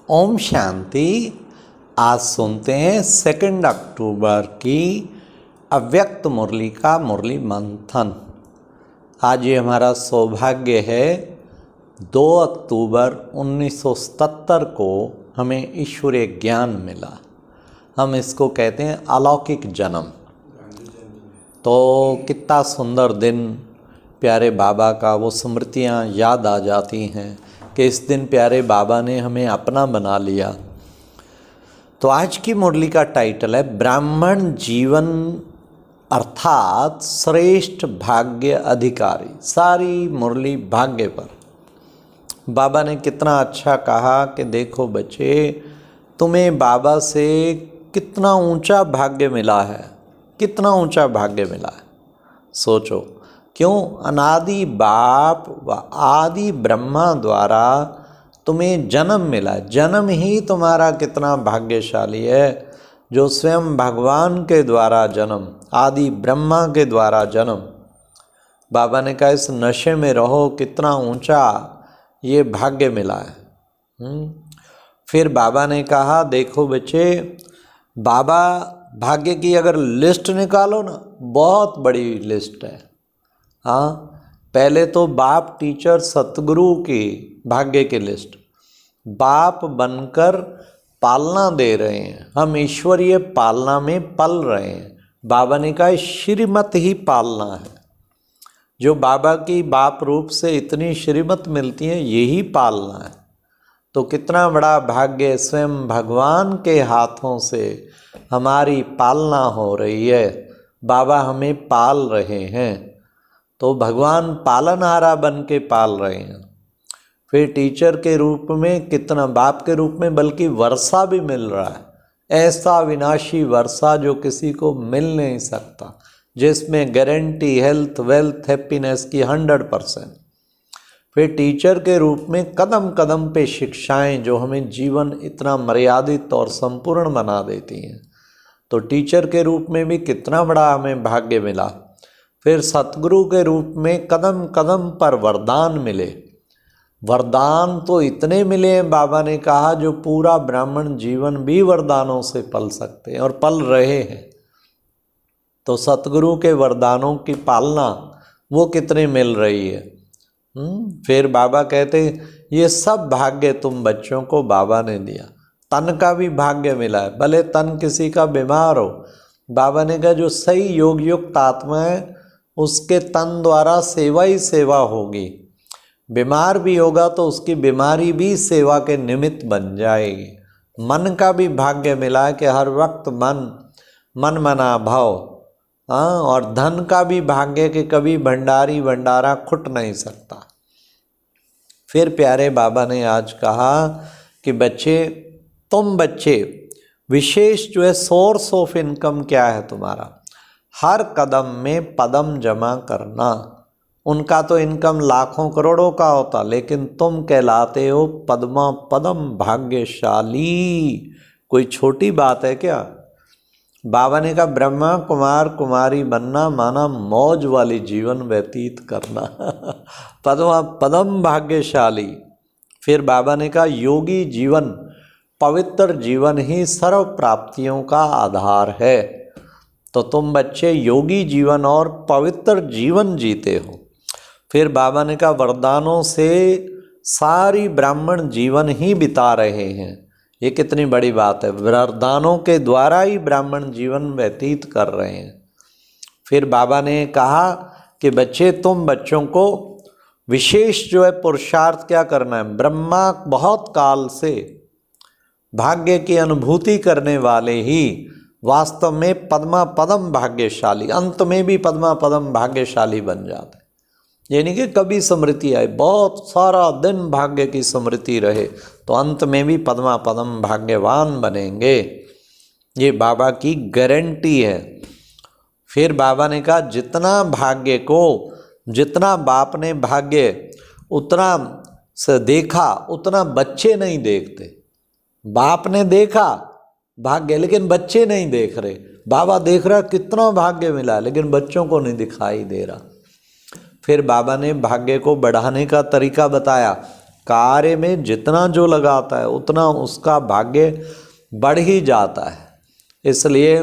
ओम शांति। आज सुनते हैं 2 अक्टूबर की अव्यक्त मुरली का मुरली मंथन। आज ये हमारा सौभाग्य है। 2 अक्टूबर 1977 को हमें ईश्वरीय ज्ञान मिला। हम इसको कहते हैं अलौकिक जन्म। तो कितना सुंदर दिन, प्यारे बाबा का वो स्मृतियाँ याद आ जाती हैं कि इस दिन प्यारे बाबा ने हमें अपना बना लिया। तो आज की मुरली का टाइटल है ब्राह्मण जीवन अर्थात श्रेष्ठ भाग्य अधिकारी। सारी मुरली भाग्य पर। बाबा ने कितना अच्छा कहा कि देखो बच्चे, तुम्हें बाबा से कितना ऊंचा भाग्य मिला है, कितना ऊंचा भाग्य मिला है। सोचो, क्यों? अनादि बाप व आदि ब्रह्मा द्वारा तुम्हें जन्म मिला। जन्म ही तुम्हारा कितना भाग्यशाली है, जो स्वयं भगवान के द्वारा जन्म, आदि ब्रह्मा के द्वारा जन्म। बाबा ने कहा इस नशे में रहो, कितना ऊंचा ये भाग्य मिला है। फिर बाबा ने कहा देखो बच्चे, बाबा भाग्य की अगर लिस्ट निकालो ना, बहुत बड़ी लिस्ट है। हाँ, पहले तो बाप, टीचर, सतगुरु की भाग्य की लिस्ट। बाप बनकर पालना दे रहे हैं, हम ईश्वरीय पालना में पल रहे हैं। बाबा ने कहा श्रीमत ही पालना है। जो बाबा की बाप रूप से इतनी श्रीमत मिलती है, यही पालना है। तो कितना बड़ा भाग्य, स्वयं भगवान के हाथों से हमारी पालना हो रही है। बाबा हमें पाल रहे हैं, तो भगवान पालनहारा बन के पाल रहे हैं। फिर टीचर के रूप में कितना, बाप के रूप में बल्कि वर्षा भी मिल रहा है। ऐसा विनाशी वर्षा जो किसी को मिल नहीं सकता, जिसमें गारंटी हेल्थ, वेल्थ, हैप्पीनेस की 100%। फिर टीचर के रूप में कदम कदम पे शिक्षाएं जो हमें जीवन इतना मर्यादित और संपूर्ण बना देती हैं। तो टीचर के रूप में भी कितना बड़ा हमें भाग्य मिला। फिर सतगुरु के रूप में कदम कदम पर वरदान मिले। वरदान तो इतने मिले हैं, बाबा ने कहा जो पूरा ब्राह्मण जीवन भी वरदानों से पल सकते हैं और पल रहे हैं। तो सतगुरु के वरदानों की पालना वो कितने मिल रही है। फिर बाबा कहते ये सब भाग्य तुम बच्चों को बाबा ने दिया। तन का भी भाग्य मिला है, भले तन किसी का बीमार हो। बाबा ने कहा जो सही योग युक्त आत्मा है, उसके तन द्वारा सेवा ही सेवा होगी। बीमार भी होगा तो उसकी बीमारी भी सेवा के निमित्त बन जाएगी। मन का भी भाग्य मिला है कि हर वक्त मन मना भाव। हाँ, और धन का भी भाग्य कि कभी भंडारी भंडारा खुट नहीं सकता। फिर प्यारे बाबा ने आज कहा कि बच्चे, तुम बच्चे विशेष जो है सोर्स ऑफ इनकम क्या है तुम्हारा? हर कदम में पदम जमा करना। उनका तो इनकम लाखों करोड़ों का होता, लेकिन तुम कहलाते हो पद्मा पदम भाग्यशाली। कोई छोटी बात है क्या? बाबा ने कहा ब्रह्मा कुमार कुमारी बनना माना मौज वाली जीवन व्यतीत करना। पद्मा पदम भाग्यशाली। फिर बाबा ने कहा योगी जीवन, पवित्र जीवन ही सर्व प्राप्तियों का आधार है। तो तुम बच्चे योगी जीवन और पवित्र जीवन जीते हो। फिर बाबा ने कहा वरदानों से सारी ब्राह्मण जीवन ही बिता रहे हैं। ये कितनी बड़ी बात है, वरदानों के द्वारा ही ब्राह्मण जीवन व्यतीत कर रहे हैं। फिर बाबा ने कहा कि बच्चे, तुम बच्चों को विशेष जो है पुरुषार्थ क्या करना है? ब्रह्मा बहुत काल से भाग्य की अनुभूति करने वाले ही वास्तव में पद्मा पदम भाग्यशाली, अंत में भी पद्मा पदम भाग्यशाली बन जाते। यानी कि कभी स्मृति आए, बहुत सारा दिन भाग्य की स्मृति रहे, तो अंत में भी पद्मा पदम भाग्यवान बनेंगे। ये बाबा की गारंटी है। फिर बाबा ने कहा जितना भाग्य को, जितना बाप ने भाग्य उतना से देखा, उतना बच्चे नहीं देखते। बाप ने देखा भाग्य, लेकिन बच्चे नहीं देख रहे। बाबा देख रहा कितना भाग्य मिला, लेकिन बच्चों को नहीं दिखाई दे रहा। फिर बाबा ने भाग्य को बढ़ाने का तरीका बताया। कार्य में जितना जो लगाता है उतना उसका भाग्य बढ़ ही जाता है। इसलिए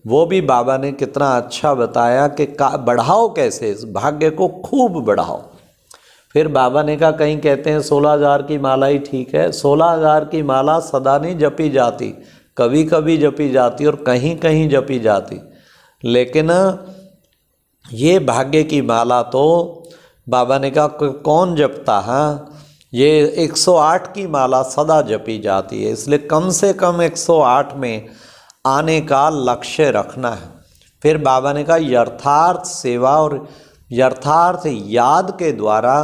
वो भी बाबा ने कितना अच्छा बताया कि बढ़ाओ कैसे, इस भाग्य को खूब बढ़ाओ। फिर बाबा ने कहा कहीं कहते हैं 16,000 की माला ही ठीक है। 16,000 की माला सदा नहीं जपी जाती, कभी कभी जपी जाती और कहीं कहीं जपी जाती। लेकिन ये भाग्य की माला तो बाबा ने कहा कौन जपता है, ये 108 की माला सदा जपी जाती है। इसलिए कम से कम 108 में आने का लक्ष्य रखना है। फिर बाबा ने कहा यथार्थ सेवा और यथार्थ याद के द्वारा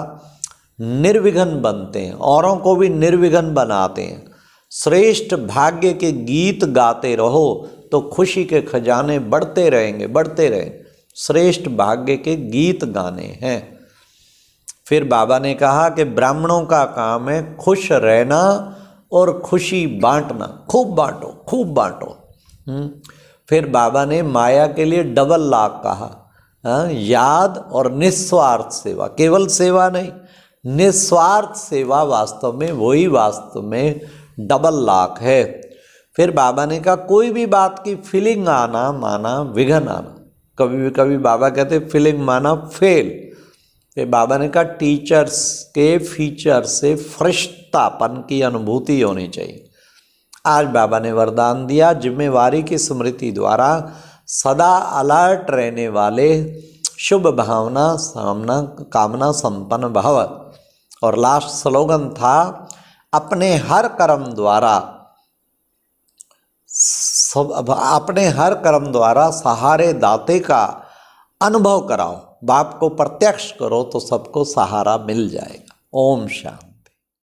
निर्विघ्न बनते हैं, औरों को भी निर्विघ्न बनाते हैं। श्रेष्ठ भाग्य के गीत गाते रहो तो खुशी के खजाने बढ़ते रहेंगे, बढ़ते रहेंगे। श्रेष्ठ भाग्य के गीत गाने हैं। फिर बाबा ने कहा कि ब्राह्मणों का काम है खुश रहना और खुशी बांटना, खूब बांटो, खूब बांटो। फिर बाबा ने माया के लिए डबल लाख कहा, याद और निस्वार्थ सेवा। केवल सेवा नहीं, निस्वार्थ सेवा वास्तव में वही वास्तव में डबल लाख है। फिर बाबा ने कहा कोई भी बात की फीलिंग आना माना विघन आना। कभी बाबा कहते फीलिंग माना फेल। फिर बाबा ने कहा टीचर्स के फीचर से फरिश्तापन की अनुभूति होनी चाहिए। आज बाबा ने वरदान दिया जिम्मेवारी की स्मृति द्वारा सदा अलर्ट रहने वाले शुभ भावना सामना कामना संपन्न भव। और लास्ट स्लोगन था अपने हर कर्म द्वारा सहारे दाते का अनुभव कराओ। बाप को प्रत्यक्ष करो तो सबको सहारा मिल जाएगा। ओम शांति।